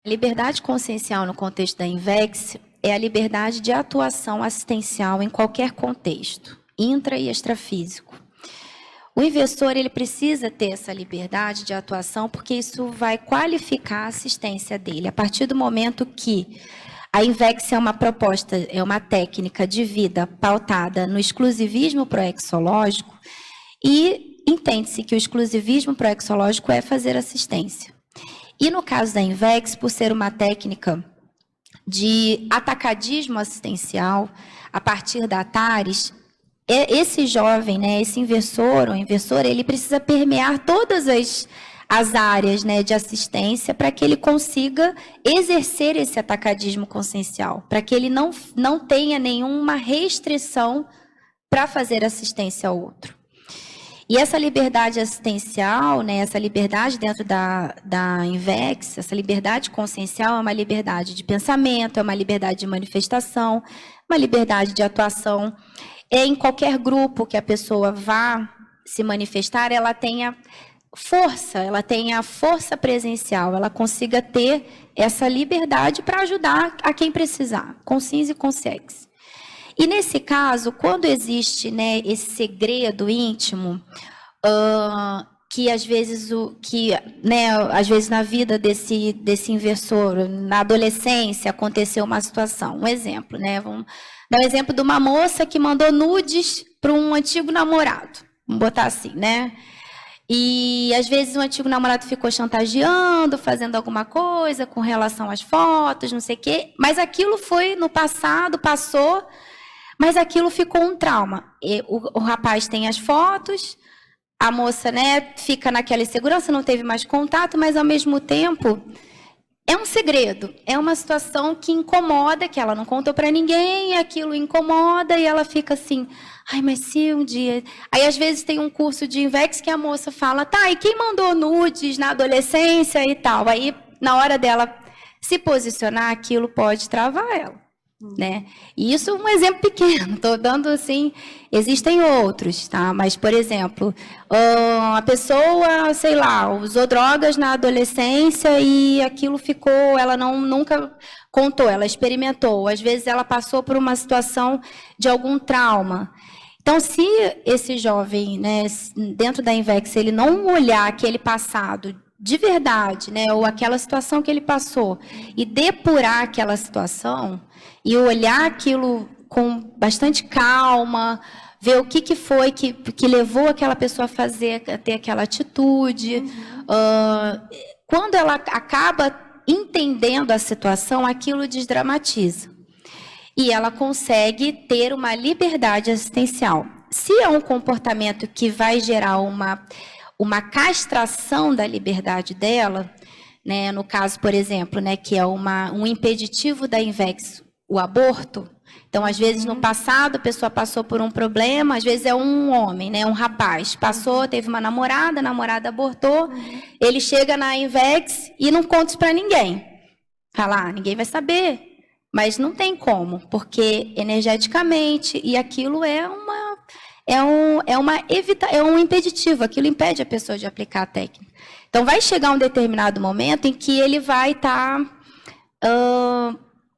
A liberdade consciencial no contexto da INVEX é a liberdade de atuação assistencial em qualquer contexto, intra e extrafísico. O investidor ele precisa ter essa liberdade de atuação porque isso vai qualificar a assistência dele. A partir do momento que a INVEX é uma proposta, é uma técnica de vida pautada no exclusivismo proexológico e entende-se que o exclusivismo proexológico é fazer assistência. E no caso da INVEX, por ser uma técnica de atacadismo assistencial, a partir da TARES, esse jovem, né, esse inversor, o investidor, ele precisa permear todas as áreas, né, de assistência para que ele consiga exercer esse atacadismo consciencial, para que ele não tenha nenhuma restrição para fazer assistência ao outro. E essa liberdade assistencial, né, essa liberdade dentro da INVEX, essa liberdade consciencial é uma liberdade de pensamento, é uma liberdade de manifestação, uma liberdade de atuação. Em qualquer grupo que a pessoa vá se manifestar, ela tenha força presencial, ela consiga ter essa liberdade para ajudar a quem precisar, com SINs e com SEX. E nesse caso, quando existe, né, esse segredo íntimo, que às vezes às vezes na vida desse inversor, na adolescência, aconteceu uma situação. Um exemplo, né? Vamos dar um exemplo de uma moça que mandou nudes para um antigo namorado. Vamos botar assim, né? E às vezes o antigo namorado ficou chantageando, fazendo alguma coisa com relação às fotos, não sei o quê. Mas aquilo foi no passado, passou. Mas aquilo ficou um trauma. O rapaz tem as fotos, a moça, né, fica naquela insegurança, não teve mais contato, mas ao mesmo tempo é um segredo, é uma situação que incomoda, que ela não contou para ninguém, aquilo incomoda e ela fica assim, ai, mas se um dia... Aí às vezes tem um curso de INVEX que a moça fala, tá, e quem mandou nudes na adolescência e tal? Aí na hora dela se posicionar, aquilo pode travar ela. Né? E isso é um exemplo pequeno, estou dando assim, existem outros, tá? Mas, por exemplo, a pessoa, sei lá, usou drogas na adolescência e aquilo ficou, ela nunca contou, ela experimentou, às vezes ela passou por uma situação de algum trauma. Então, se esse jovem, né, dentro da INVEX, ele não olhar aquele passado de verdade, né, ou aquela situação que ele passou, e depurar aquela situação, e olhar aquilo com bastante calma, ver o que foi que levou aquela pessoa a ter aquela atitude. Quando ela acaba entendendo a situação, aquilo desdramatiza. E ela consegue ter uma liberdade assistencial. Se é um comportamento que vai gerar uma castração da liberdade dela, né, no caso, por exemplo, né, que é um impeditivo da INVEX, o aborto. Então, às vezes, no passado, a pessoa passou por um problema, às vezes é um homem, né, um rapaz, passou, teve uma namorada, a namorada abortou, ele chega na INVEX e não conta isso para ninguém. Fala, ninguém vai saber, mas não tem como, porque energeticamente, e aquilo é um impeditivo, aquilo impede a pessoa de aplicar a técnica. Então, vai chegar um determinado momento em que ele vai estar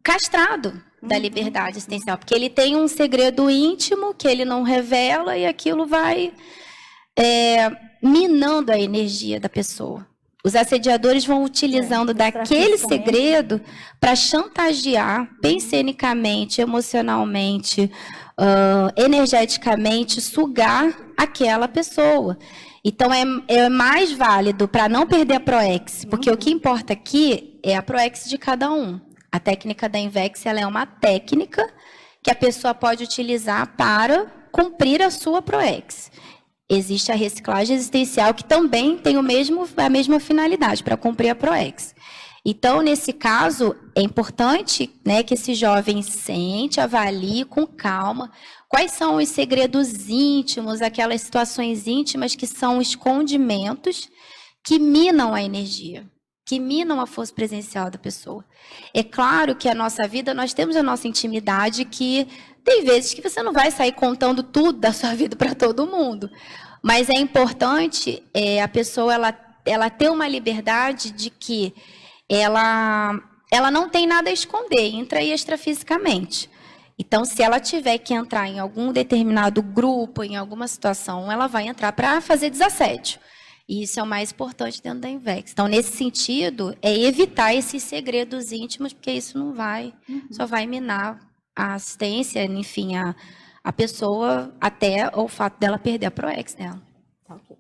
castrado da liberdade assistencial, porque ele tem um segredo íntimo que ele não revela e aquilo vai minando a energia da pessoa. Os assediadores vão utilizando daquele segredo para chantagear pensenicamente, emocionalmente, energeticamente, sugar aquela pessoa. Então, é mais válido para não perder a ProEx, porque o que importa aqui é a ProEx de cada um. A técnica da INVEX ela é uma técnica que a pessoa pode utilizar para cumprir a sua ProEx. Existe a reciclagem existencial, que também tem a mesma finalidade, para cumprir a ProEx. Então, nesse caso, é importante, né, que esse jovem sente, avalie com calma quais são os segredos íntimos, aquelas situações íntimas que são escondimentos que minam a energia, que minam a força presencial da pessoa. É claro que a nossa vida, nós temos a nossa intimidade, que tem vezes que você não vai sair contando tudo da sua vida para todo mundo. Mas é importante a pessoa ela ter uma liberdade de que ela não tem nada a esconder, intra e extrafisicamente. Então, se ela tiver que entrar em algum determinado grupo, em alguma situação, ela vai entrar para fazer desassédio. E isso é o mais importante dentro da INVEX. Então, nesse sentido, é evitar esses segredos íntimos, porque isso não vai, só vai minar a assistência, enfim, a pessoa, até o fato dela perder a PROEX dela. Tá, ok.